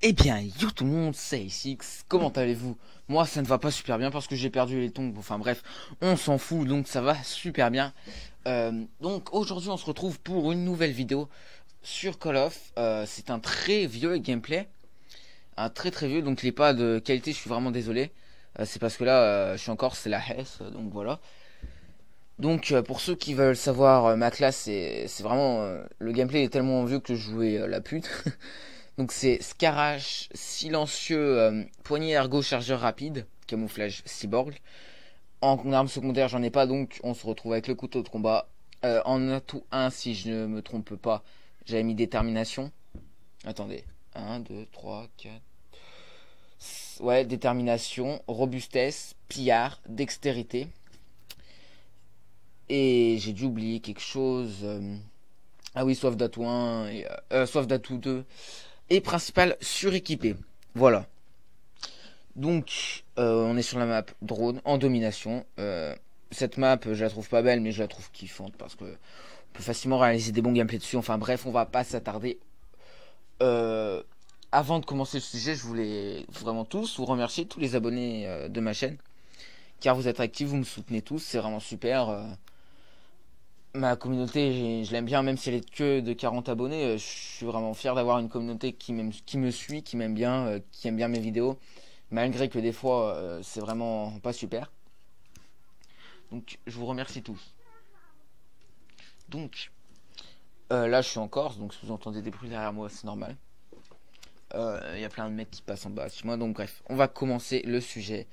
Eh bien, yo tout le monde, c'est Six, comment allez-vous? Moi, ça ne va pas super bien parce que j'ai perdu les tongs, enfin bref, on s'en fout, donc ça va super bien. Donc aujourd'hui, on se retrouve pour une nouvelle vidéo sur Call of. C'est un très vieux gameplay, un très très vieux, donc il n'est pas de qualité, je suis vraiment désolé. C'est parce que là, je suis encore, c'est la Hesse, donc voilà. Donc pour ceux qui veulent savoir, ma classe, c'est vraiment... le gameplay est tellement vieux que je jouais la pute. Donc c'est Scarache, silencieux, poignée ergo chargeur rapide, camouflage cyborg. En arme secondaire j'en ai pas, donc on se retrouve avec le couteau de combat. En atout 1 si je ne me trompe pas, j'avais mis détermination. Attendez, 1, 2, 3, 4... Ouais, détermination, robustesse, pillard, dextérité. Et j'ai dû oublier quelque chose. Ah oui, soif d'atout 1, et, soif d'atout 2. Et principal suréquipé. Voilà. Donc, on est sur la map drone en domination. Cette map, je la trouve pas belle, mais je la trouve kiffante parce que on peut facilement réaliser des bons gameplays dessus. Enfin bref, on va pas s'attarder. Euh, Avant de commencer le sujet, je voulais vraiment tous vous remercier, tous les abonnés de ma chaîne, car vous êtes actifs, vous me soutenez tous, c'est vraiment super. Ma communauté, je l'aime bien, même si elle est que de 40 abonnés. Je suis vraiment fier d'avoir une communauté qui me suit, qui m'aime bien, qui aime bien mes vidéos, malgré que des fois, c'est vraiment pas super. Donc, je vous remercie tous. Donc, là, je suis en Corse, donc si vous entendez des bruits derrière moi, c'est normal. Il y a plein de mecs qui passent en bas chez moi, donc bref, on va commencer le sujet,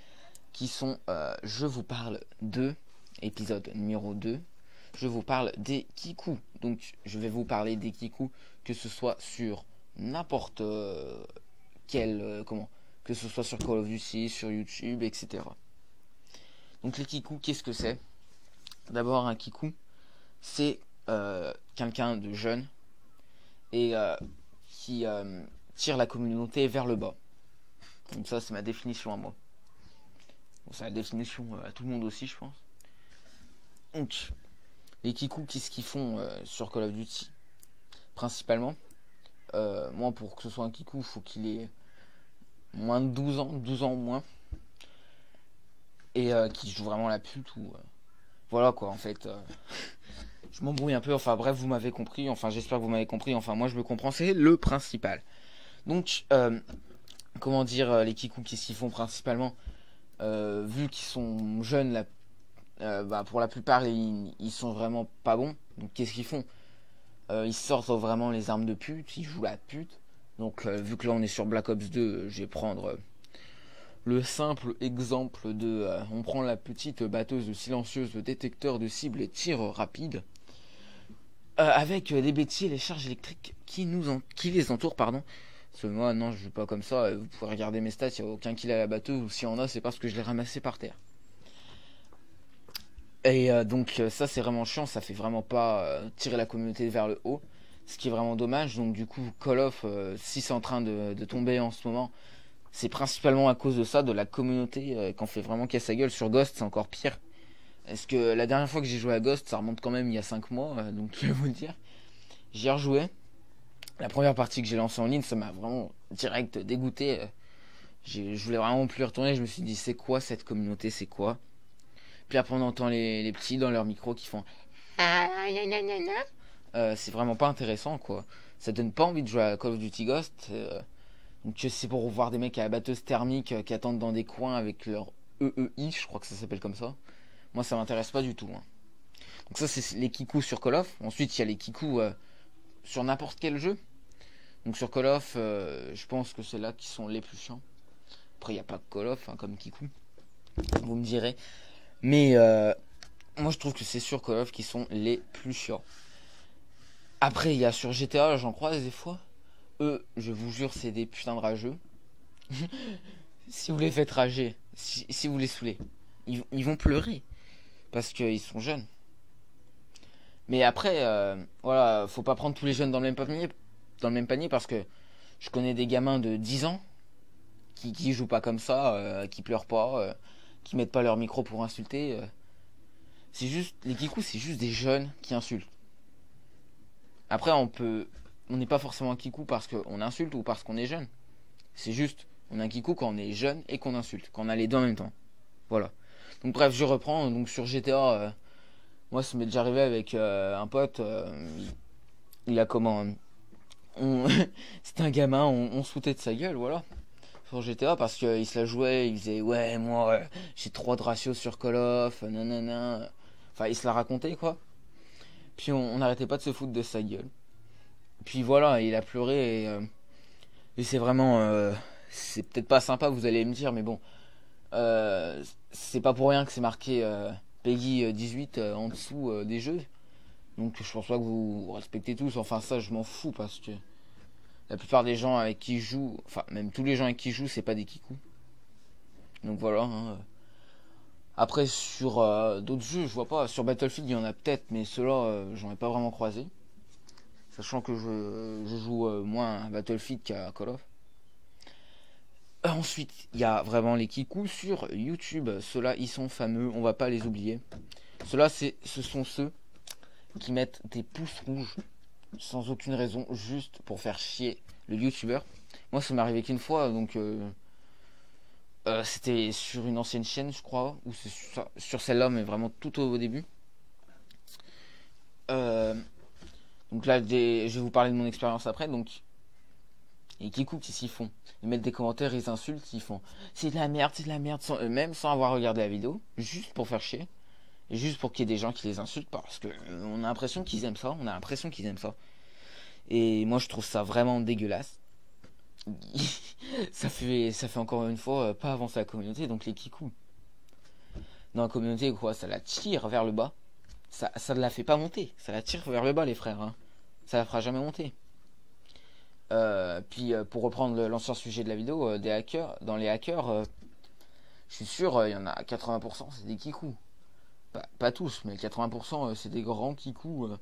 qui sont, je vous parle de, épisode numéro 2. Je vous parle des kikus. Donc, je vais vous parler des kikus, que ce soit sur n'importe quel. Comment Que ce soit sur Call of Duty, sur YouTube, etc. Donc, les kikus, qu'est-ce que c'est? D'abord, un kiku, c'est quelqu'un de jeune et qui tire la communauté vers le bas. Donc, ça, c'est ma définition à moi. Bon, c'est la définition à tout le monde aussi, je pense. Donc, les kikus, qu'est-ce qu'ils font sur Call of Duty? Principalement, moi, pour que ce soit un kikou, il faut qu'il ait moins de 12 ans ou moins, et qu'il joue vraiment la pute, ou voilà quoi, en fait. Je m'embrouille un peu, enfin bref, vous m'avez compris, enfin j'espère que vous m'avez compris, enfin moi je me comprends, c'est le principal. Donc, comment dire, les kikus, qu'est-ce qu'ils font principalement? Vu qu'ils sont jeunes, pour la plupart, ils sont vraiment pas bons, donc qu'est-ce qu'ils font? Ils sortent vraiment les armes de pute, ils jouent la pute. Donc vu que là on est sur Black Ops 2, je vais prendre le simple exemple de on prend la petite batteuse silencieuse, le détecteur de cible et tir rapide, avec des bêtises et les charges électriques qui les entourent, pardon. Parce que moi non, je joue pas comme ça, vous pouvez regarder mes stats, il n'y a aucun kill à la batteuse, ou s'il y en a c'est parce que je l'ai ramassé par terre. Et donc ça c'est vraiment chiant, ça fait vraiment pas tirer la communauté vers le haut, ce qui est vraiment dommage. Donc du coup Call of, si c'est en train de tomber en ce moment, c'est principalement à cause de ça, de la communauté qu'on fait vraiment casse sa gueule. Sur Ghost c'est encore pire. Est-ce que la dernière fois que j'ai joué à Ghost, ça remonte quand même il y a 5 mois, donc je vais vous le dire. J'y ai rejoué. La première partie que j'ai lancée en ligne, ça m'a vraiment direct dégoûté. Je voulais vraiment plus y retourner, je me suis dit c'est quoi cette communauté, c'est quoi? Puis après on entend les petits dans leur micro qui font c'est vraiment pas intéressant quoi. Ça donne pas envie de jouer à Call of Duty Ghost. Donc c'est pour voir des mecs à la batteuse thermique qui attendent dans des coins avec leur EEI, je crois que ça s'appelle comme ça. Moi ça m'intéresse pas du tout, hein. Donc ça c'est les kikus sur Call of. Ensuite il y a les kikus sur n'importe quel jeu. Donc sur Call of, je pense que c'est là qui sont les plus chiants. Après il n'y a pas que Call of hein, comme kikus, vous me direz. Mais moi je trouve que c'est sur Call of qui sont les plus chiants. Après il y a sur GTA, j'en croise des fois. Eux, je vous jure, c'est des putains de rageux. Si vous les faites rager, si vous les saoulez, ils vont pleurer. Parce qu'ils sont jeunes. Mais après, voilà, faut pas prendre tous les jeunes dans le même panier parce que je connais des gamins de 10 ans qui jouent pas comme ça, qui pleurent pas, qui mettent pas leur micro pour insulter. C'est juste, les kikus, c'est juste des jeunes qui insultent. Après, on n'est pas forcément kikou parce qu'on insulte ou parce qu'on est jeune. C'est juste, on a un kikou quand on est jeune et qu'on insulte, quand on a les deux en même temps. Voilà. Donc bref, je reprends. Donc sur GTA, moi ça m'est déjà arrivé avec un pote. Il a comment on... C'était un gamin, on se foutait de sa gueule, voilà. Sur GTA parce qu'il se la jouait, il faisait ouais moi j'ai 3 de ratio sur Call of, nanana. Enfin il se la racontait quoi. Puis on n'arrêtait pas de se foutre de sa gueule. Puis voilà, il a pleuré et c'est vraiment c'est peut-être pas sympa vous allez me dire mais bon c'est pas pour rien que c'est marqué Peggy 18 en dessous des jeux. Donc je pense pas que vous respectez tous, enfin ça je m'en fous parce que la plupart des gens avec qui je joue, enfin même tous les gens avec qui je joue c'est pas des kikous. Donc voilà. Hein. Après sur d'autres jeux je vois pas, sur Battlefield il y en a peut-être mais ceux-là j'en ai pas vraiment croisé. Sachant que je joue moins à Battlefield qu'à Call of. Ensuite, il y a vraiment les kikous sur YouTube. Ceux-là, ils sont fameux, on va pas les oublier. Ceux-là, ce sont ceux qui mettent des pouces rouges sans aucune raison, juste pour faire chier le YouTuber. Moi, ça m'est arrivé qu'une fois, donc c'était sur une ancienne chaîne, je crois, ou c'est sur celle-là, mais vraiment tout au début. Donc là, je vais vous parler de mon expérience après. Donc, et kikous qui s'y font. Ils mettent des commentaires, ils insultent, ils font c'est de la merde, sans eux-mêmes, sans avoir regardé la vidéo, juste pour faire chier. Et juste pour qu'il y ait des gens qui les insultent parce que on a l'impression qu'ils aiment ça, Et moi je trouve ça vraiment dégueulasse. ça fait encore une fois pas avancer la communauté, donc les kikous. Dans la communauté quoi, ça la tire vers le bas. Ça ne la fait pas monter, ça la tire vers le bas les frères. Hein. Ça la fera jamais monter. Puis pour reprendre l'ancien sujet de la vidéo, des hackers, dans les hackers, je suis sûr, il y en a 80%, c'est des kikous. Pas tous, mais 80% c'est des grands kikous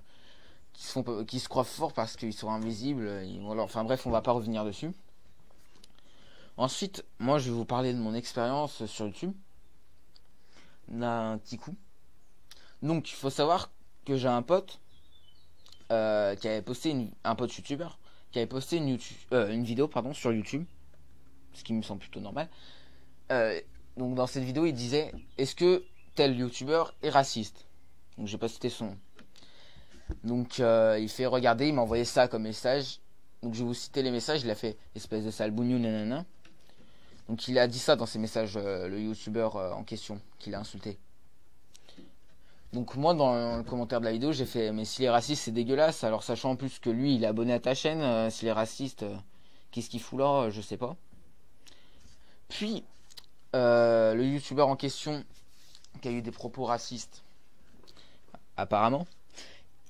qui se croient forts parce qu'ils sont invisibles. Voilà. Enfin bref, on va pas revenir dessus. Ensuite, moi je vais vous parler de mon expérience sur YouTube d'un kikou. Donc il faut savoir que j'ai un pote qui avait posté un pote youtubeur qui avait posté une vidéo sur YouTube, ce qui me semble plutôt normal. Donc dans cette vidéo, il disait est-ce que tel youtubeur est raciste. Donc j'ai pas cité son nom. Donc il fait regarder, il m'a envoyé ça comme message. Donc je vais vous citer les messages. Il a fait espèce de sale bougnou nanana. Donc il a dit ça dans ses messages, le youtubeur en question qu'il a insulté. Donc moi dans le commentaire de la vidéo j'ai fait mais s'il est raciste c'est dégueulasse. Alors sachant en plus que lui il est abonné à ta chaîne, s'il est raciste qu'est-ce qu'il fout là, je sais pas. Puis le youtubeur en question qui a eu des propos racistes apparemment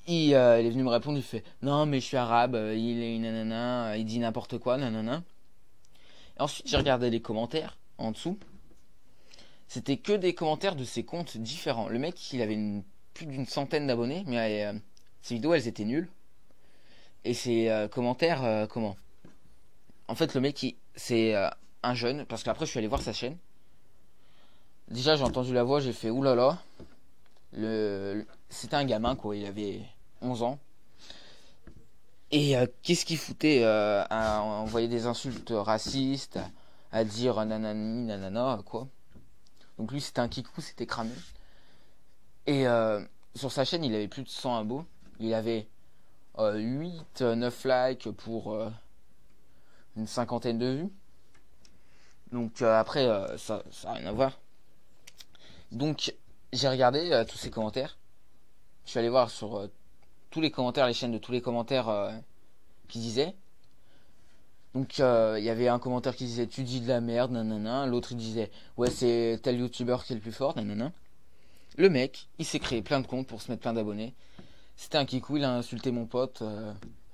il est venu me répondre, il fait non mais je suis arabe, il est nanana, il dit n'importe quoi nanana. Et ensuite j'ai regardé les commentaires en dessous. C'était que des commentaires de ses comptes différents. Le mec, il avait plus d'une centaine d'abonnés, mais ses vidéos, elles étaient nulles. Et ses commentaires, comment En fait, le mec, c'est un jeune, parce qu'après, je suis allé voir sa chaîne. Déjà, j'ai entendu la voix, j'ai fait oulala. C'était un gamin, quoi, il avait 11 ans. Et qu'est-ce qu'il foutait à envoyer des insultes racistes, à dire nanani, nanana, quoi. Donc lui c'était un kikou, c'était cramé. Et sur sa chaîne il avait plus de 100 abos. Il avait 8, 9 likes pour une cinquantaine de vues. Donc après ça n'a rien à voir. Donc j'ai regardé tous ces commentaires. Je suis allé voir sur tous les commentaires, les chaînes de tous les commentaires qui disaient. Donc il y avait un commentaire qui disait tu dis de la merde nanana, l'autre il disait ouais c'est tel youtubeur qui est le plus fort nanana. Le mec il s'est créé plein de comptes pour se mettre plein d'abonnés. C'était un kikou, il a insulté mon pote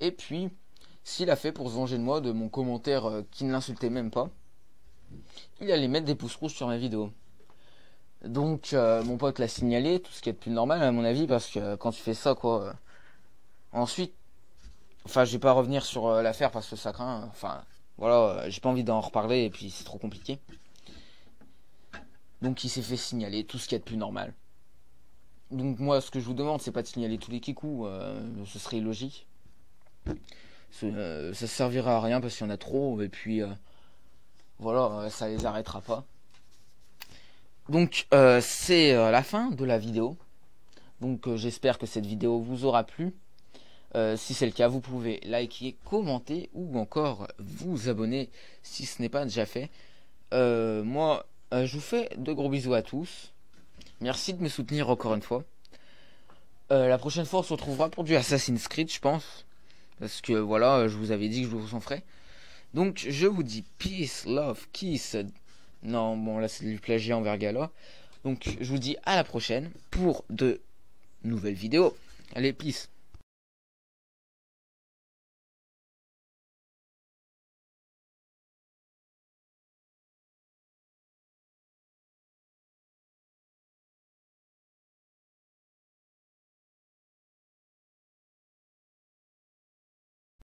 et puis s'il a fait pour se venger de moi de mon commentaire qui ne l'insultait même pas, il allait mettre des pouces rouges sur ma vidéo. Donc mon pote l'a signalé, tout ce qui est de plus normal à mon avis parce que quand tu fais ça quoi. Ensuite enfin, je vais pas revenir sur l'affaire parce que ça craint. Enfin, voilà, j'ai pas envie d'en reparler et puis c'est trop compliqué. Donc il s'est fait signaler tout ce qu'il y a de plus normal. Donc moi, ce que je vous demande, c'est pas de signaler tous les kikous, ce serait illogique. Ça servira à rien parce qu'il y en a trop et puis Voilà, ça les arrêtera pas. Donc c'est la fin de la vidéo. Donc j'espère que cette vidéo vous aura plu. Si c'est le cas, vous pouvez liker, commenter ou encore vous abonner si ce n'est pas déjà fait. Moi, je vous fais de gros bisous à tous. Merci de me soutenir encore une fois. La prochaine fois, on se retrouvera pour du Assassin's Creed, je pense. Parce que voilà, je vous avais dit que je vous en ferai. Donc, je vous dis peace, love, kiss. Non, bon, là, c'est du plagiat envers Gala. Donc, je vous dis à la prochaine pour de nouvelles vidéos. Allez, peace.